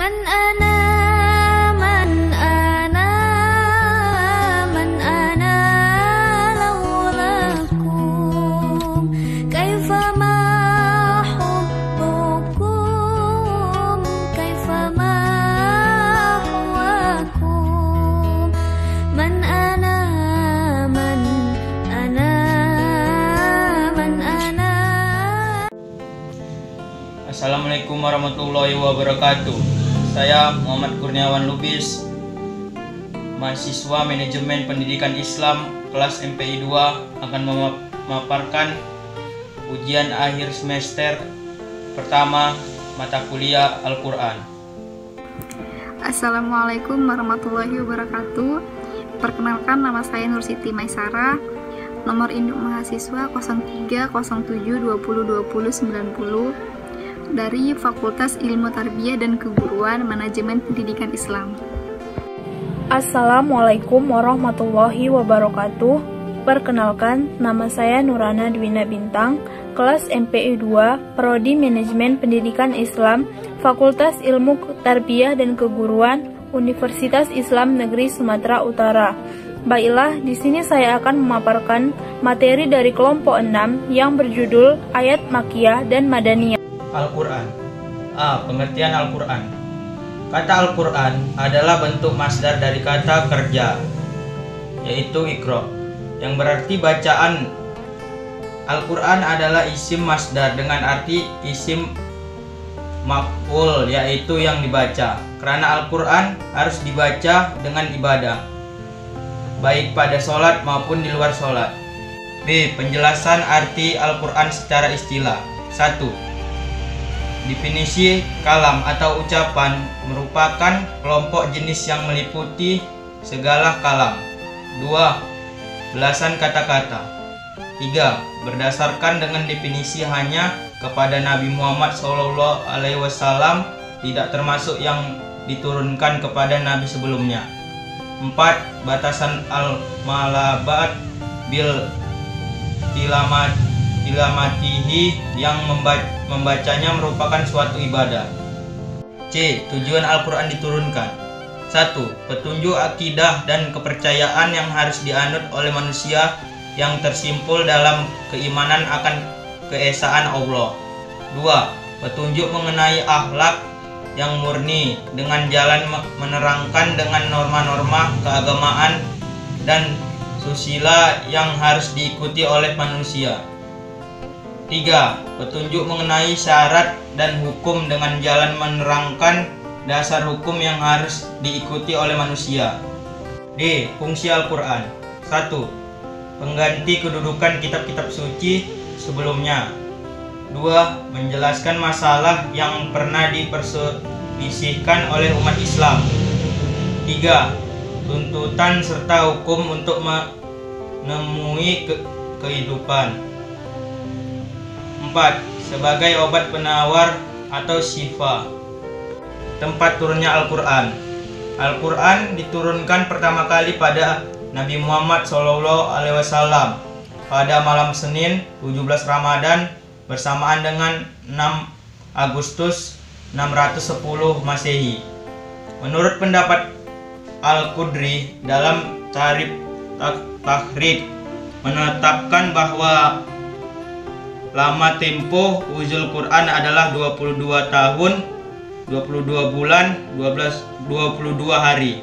من أنا من أنا من أنا لولاكم كيفما حبكم كيفما هواكم من أنا من أنا من أنا. Assalamualaikum warahmatullahi wabarakatuh. Saya Muhammad Kurniawan Lubis, mahasiswa Manajemen Pendidikan Islam kelas MPI 2, akan memaparkan ujian akhir semester pertama mata kuliah Al-Quran. Assalamualaikum warahmatullahi wabarakatuh. Perkenalkan, nama saya Nur Siti Maisara. Nomor induk mahasiswa 0307202090 dari Fakultas Ilmu Tarbiyah dan Keguruan Manajemen Pendidikan Islam. Assalamualaikum warahmatullahi wabarakatuh. Perkenalkan, nama saya Nurana Dwina Bintang, kelas MPI 2, Prodi Manajemen Pendidikan Islam, Fakultas Ilmu Tarbiyah dan Keguruan, Universitas Islam Negeri Sumatera Utara. Baiklah, di sini saya akan memaparkan materi dari kelompok 6 yang berjudul Ayat Makkiyah dan Madaniyah. Al-Quran. Pengertian Al-Quran. Kata Al-Quran adalah bentuk masdar dari kata kerja, yaitu iqra, yang berarti bacaan. Al-Quran adalah isim masdar dengan arti isim maf'ul, yaitu yang dibaca. Karena Al-Quran harus dibaca dengan ibadah, baik pada sholat maupun di luar sholat. B. Penjelasan arti Al-Quran secara istilah. 1. Definisi kalam atau ucapan merupakan kelompok jenis yang meliputi segala kalam. 2. Belasan kata-kata. 3. Berdasarkan dengan definisi hanya kepada Nabi Muhammad SAW, tidak termasuk yang diturunkan kepada Nabi sebelumnya. 4. Batasan al-malabat bil tilamatihi, yang membacanya merupakan suatu ibadah. C. Tujuan Al-Quran diturunkan. 1. Petunjuk akidah dan kepercayaan yang harus dianut oleh manusia yang tersimpul dalam keimanan akan keesaan Allah. 2. Petunjuk mengenai akhlak yang murni dengan jalan menerangkan dengan norma-norma keagamaan dan susila yang harus diikuti oleh manusia. 3. Petunjuk mengenai syarat dan hukum dengan jalan menerangkan dasar hukum yang harus diikuti oleh manusia. D. Fungsi Al-Quran. 1. Pengganti kedudukan kitab-kitab suci sebelumnya. 2. Menjelaskan masalah yang pernah diperselisihkan oleh umat Islam. 3. Tuntutan serta hukum untuk menemui kehidupan. 4. Sebagai obat penawar atau syifa. Tempat turunnya Al-Quran. Al-Quran diturunkan pertama kali pada Nabi Muhammad SAW pada malam Senin 17 Ramadan bersamaan dengan 6 Agustus 610 Masehi. Menurut pendapat Al-Qudri dalam Tarikh Takhrij menetapkan bahwa lama tempo nuzul Quran adalah 22 tahun, 22 bulan, 22 hari.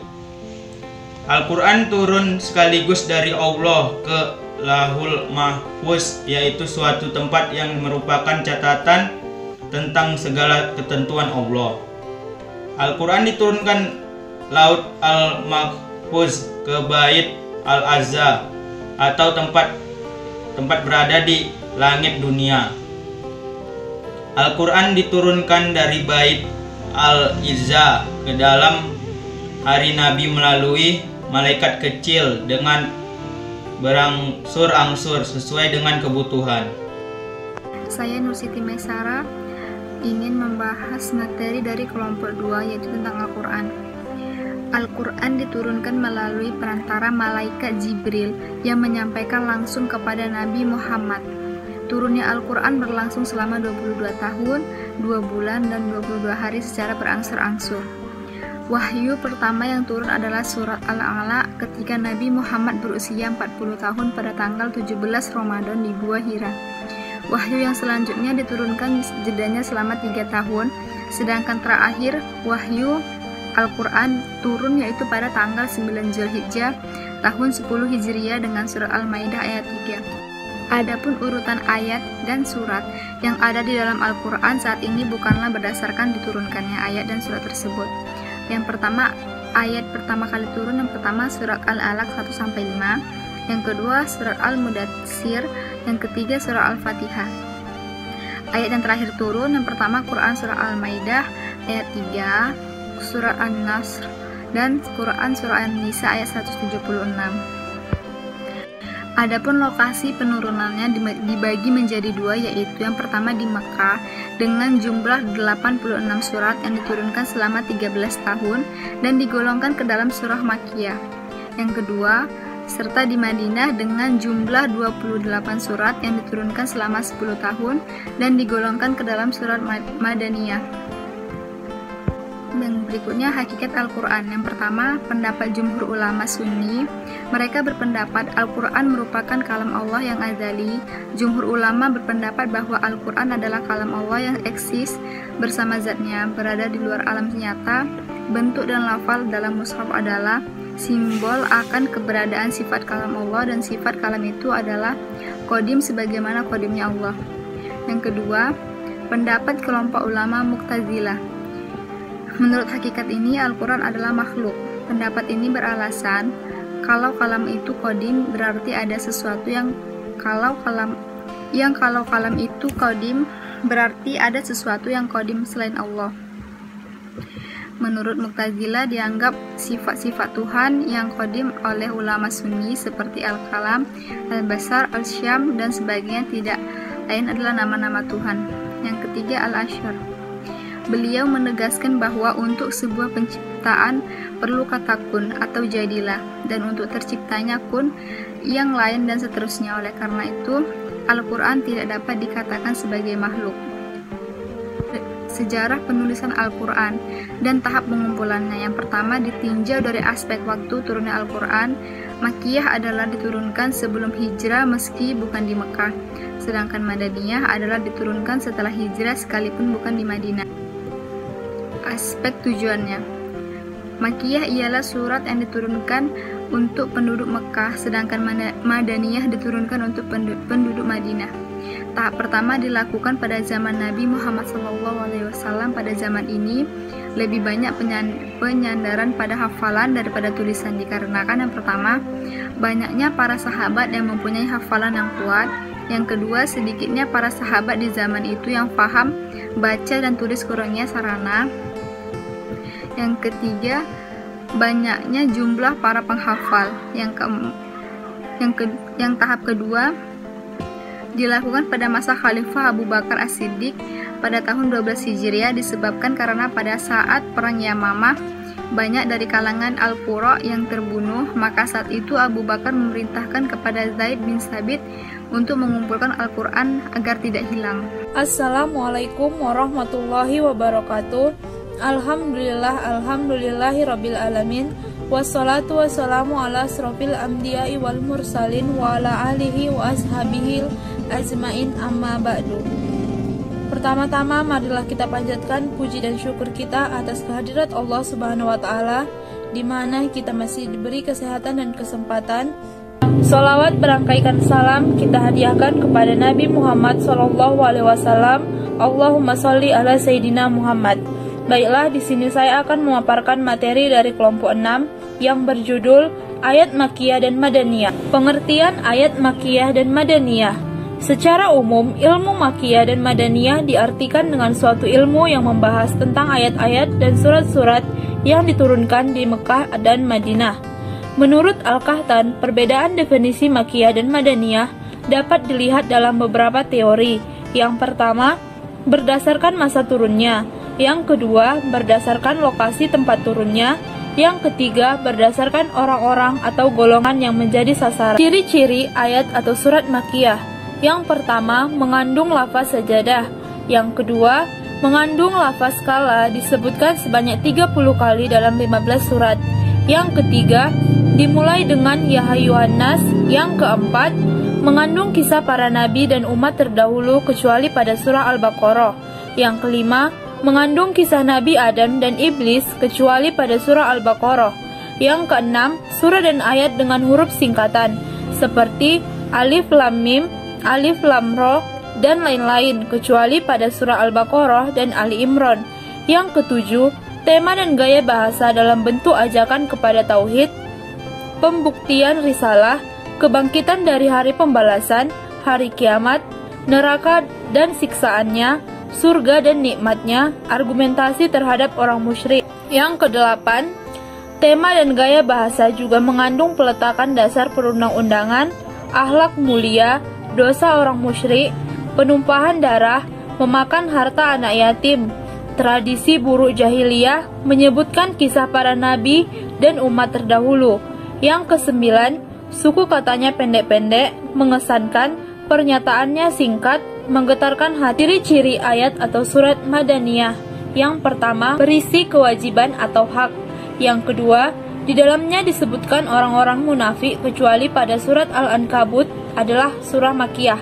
Al-Quran turun sekaligus dari Allah ke Lahul Mahfuz, yaitu suatu tempat yang merupakan catatan tentang segala ketentuan Allah. Al-Quran diturunkan Laut Al-Mahfuz ke Bait Al-Azza atau tempat berada di langit dunia. Al-Quran diturunkan dari Bait Al-Izza ke dalam hari Nabi melalui malaikat kecil dengan berangsur-angsur sesuai dengan kebutuhan. Saya Nur Siti Maisara ingin membahas materi dari kelompok 2, yaitu tentang Al-Quran. Al-Quran diturunkan melalui perantara malaikat Jibril yang menyampaikan langsung kepada Nabi Muhammad. Turunnya Al-Quran berlangsung selama 22 tahun, 2 bulan, dan 22 hari secara berangsur-angsur. Wahyu pertama yang turun adalah surat Al-A'la ketika Nabi Muhammad berusia 40 tahun pada tanggal 17 Ramadan di Gua Hira. Wahyu yang selanjutnya diturunkan jedanya selama 3 tahun, sedangkan terakhir wahyu Al-Quran turun yaitu pada tanggal 9 Zulhijjah tahun 10 Hijriah dengan surat Al-Maidah ayat 3. Adapun urutan ayat dan surat yang ada di dalam Al-Quran saat ini bukanlah berdasarkan diturunkannya ayat dan surat tersebut. Yang pertama, ayat pertama kali turun yang pertama surat Al-Alaq 1-5, yang kedua surat Al-Mudatsir, yang ketiga surat Al-Fatihah. Ayat yang terakhir turun yang pertama Quran surah Al-Maidah ayat 3, surat An-Nasr, dan Quran surah An-Nisa ayat 176. Adapun lokasi penurunannya dibagi menjadi 2, yaitu yang pertama di Mekah dengan jumlah 86 surat yang diturunkan selama 13 tahun dan digolongkan ke dalam surah Makkiyah. Yang kedua, serta di Madinah dengan jumlah 28 surat yang diturunkan selama 10 tahun dan digolongkan ke dalam surat Madaniyah. Dan berikutnya hakikat Al-Quran. Yang pertama, pendapat jumhur ulama Sunni. Mereka berpendapat Al-Quran merupakan kalam Allah yang azali. Jumhur ulama berpendapat bahwa Al-Quran adalah kalam Allah yang eksis bersama zatnya, berada di luar alam nyata. Bentuk dan lafal dalam mushaf adalah simbol akan keberadaan sifat kalam Allah, dan sifat kalam itu adalah qadim sebagaimana qadimnya Allah. Yang kedua, pendapat kelompok ulama Mu'tazilah. Menurut hakikat ini, Al-Quran adalah makhluk. Pendapat ini beralasan kalau kalam itu qadim berarti ada sesuatu yang kalau kalam itu qadim berarti ada sesuatu yang qadim selain Allah. Menurut Mu'tazilah dianggap sifat-sifat Tuhan yang qadim oleh ulama Sunni seperti Al-Kalam, Al-Basar, Al-Syam, dan sebagainya tidak lain adalah nama-nama Tuhan. Yang ketiga, Al-Asyar. Beliau menegaskan bahwa untuk sebuah penciptaan perlu kata kun atau jadilah, dan untuk terciptanya kun yang lain dan seterusnya. Oleh karena itu, Al-Quran tidak dapat dikatakan sebagai makhluk. Sejarah penulisan Al-Quran dan tahap pengumpulannya. Yang pertama, ditinjau dari aspek waktu turunnya Al-Quran. Makkiyah adalah diturunkan sebelum hijrah meski bukan di Mekah, sedangkan Madaniyah adalah diturunkan setelah hijrah sekalipun bukan di Madinah. Aspek tujuannya. Makkiyah ialah surat yang diturunkan untuk penduduk Mekah, sedangkan Madaniyah diturunkan untuk penduduk Madinah. Tahap pertama dilakukan pada zaman Nabi Muhammad SAW. Pada zaman ini lebih banyak penyandaran pada hafalan daripada tulisan, dikarenakan yang pertama, banyaknya para sahabat yang mempunyai hafalan yang kuat. Yang kedua, sedikitnya para sahabat di zaman itu yang paham baca dan tulis kurangnya sarana. Yang ketiga, banyaknya jumlah para penghafal. Yang tahap kedua dilakukan pada masa Khalifah Abu Bakar As-Siddiq pada tahun 12 Hijriah, disebabkan karena pada saat perang Yamamah banyak dari kalangan Al-Qura yang terbunuh, maka saat itu Abu Bakar memerintahkan kepada Zaid bin Sabit untuk mengumpulkan Al-Quran agar tidak hilang. Assalamualaikum warahmatullahi wabarakatuh. Alhamdulillahirabbil alamin. Wassalatu wassalamu ala asrofil anbiya'i wal mursalin wa ala alihi wa ashabihi ajmain, amma ba'du. Pertama-tama marilah kita panjatkan puji dan syukur kita atas kehadirat Allah Subhanahu wa taala, di mana kita masih diberi kesehatan dan kesempatan. Salawat berangkaikan salam kita hadiahkan kepada Nabi Muhammad SAW. Allahumma sholli ala Sayyidina Muhammad. Baiklah, di sini saya akan memaparkan materi dari kelompok 6 yang berjudul Ayat Makkiyah dan Madaniyah. Pengertian ayat Makkiyah dan Madaniyah. Secara umum, ilmu Makkiyah dan Madaniyah diartikan dengan suatu ilmu yang membahas tentang ayat-ayat dan surat-surat yang diturunkan di Mekah dan Madinah. Menurut Al-Kahtan, perbedaan definisi Makkiyah dan Madaniyah dapat dilihat dalam beberapa teori. Yang pertama, berdasarkan masa turunnya. Yang kedua, berdasarkan lokasi tempat turunnya. Yang ketiga, berdasarkan orang-orang atau golongan yang menjadi sasaran. Ciri-ciri ayat atau surat Makkiyah. Yang pertama, mengandung lafaz sajadah. Yang kedua, mengandung lafaz kala disebutkan sebanyak 30 kali dalam 15 surat. Yang ketiga, dimulai dengan ya ayyuhan nas. Yang keempat, mengandung kisah para nabi dan umat terdahulu kecuali pada surah Al-Baqarah. Yang kelima, mengandung kisah Nabi Adam dan Iblis kecuali pada surah Al-Baqarah. Yang keenam, surah dan ayat dengan huruf singkatan seperti Alif Lam Mim, Alif Lam Ra, dan lain-lain kecuali pada surah Al-Baqarah dan Ali Imran. Yang ketujuh, tema dan gaya bahasa dalam bentuk ajakan kepada tauhid, pembuktian risalah, kebangkitan dari hari pembalasan, hari kiamat, neraka dan siksaannya, surga dan nikmatnya, argumentasi terhadap orang musyrik. Yang kedelapan, tema dan gaya bahasa juga mengandung peletakan dasar perundang-undangan, akhlak mulia, dosa orang musyrik, penumpahan darah, memakan harta anak yatim, tradisi buruk jahiliyah, menyebutkan kisah para nabi dan umat terdahulu. Yang kesembilan, suku katanya pendek-pendek, mengesankan, pernyataannya singkat, menggetarkan hati. Ciri-ciri ayat atau surat Madaniyah. Yang pertama, berisi kewajiban atau hak. Yang kedua, di dalamnya disebutkan orang-orang munafik kecuali pada surat Al-Ankabut adalah surah Makkiyah.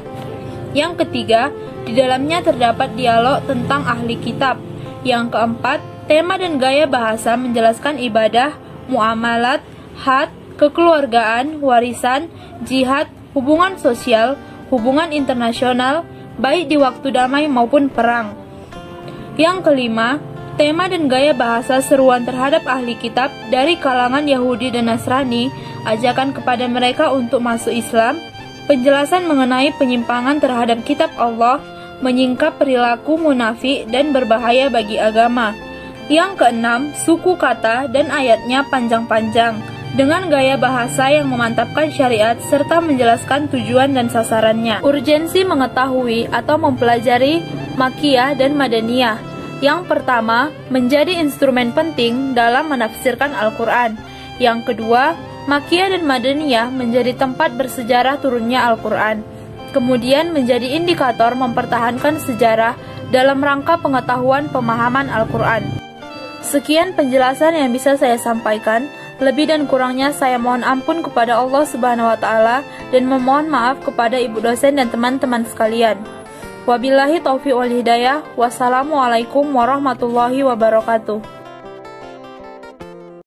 Yang ketiga, di dalamnya terdapat dialog tentang ahli kitab. Yang keempat, tema dan gaya bahasa menjelaskan ibadah, muamalat, had, kekeluargaan, warisan, jihad, hubungan sosial, hubungan internasional, baik di waktu damai maupun perang. Yang kelima, tema dan gaya bahasa seruan terhadap ahli kitab dari kalangan Yahudi dan Nasrani, ajakan kepada mereka untuk masuk Islam, penjelasan mengenai penyimpangan terhadap kitab Allah, menyingkap perilaku munafik dan berbahaya bagi agama. Yang keenam, suku kata dan ayatnya panjang-panjang, dengan gaya bahasa yang memantapkan syariat serta menjelaskan tujuan dan sasarannya. Urgensi mengetahui atau mempelajari Makkiyah dan Madaniyah. Yang pertama, menjadi instrumen penting dalam menafsirkan Al-Quran. Yang kedua, Makkiyah dan Madaniyah menjadi tempat bersejarah turunnya Al-Quran. Kemudian menjadi indikator mempertahankan sejarah dalam rangka pengetahuan pemahaman Al-Quran. Sekian penjelasan yang bisa saya sampaikan. Lebih dan kurangnya saya mohon ampun kepada Allah Subhanahu wa Ta'ala dan memohon maaf kepada ibu dosen dan teman-teman sekalian. Wabillahi taufiq wal hidayah. Wassalamualaikum warahmatullahi wabarakatuh.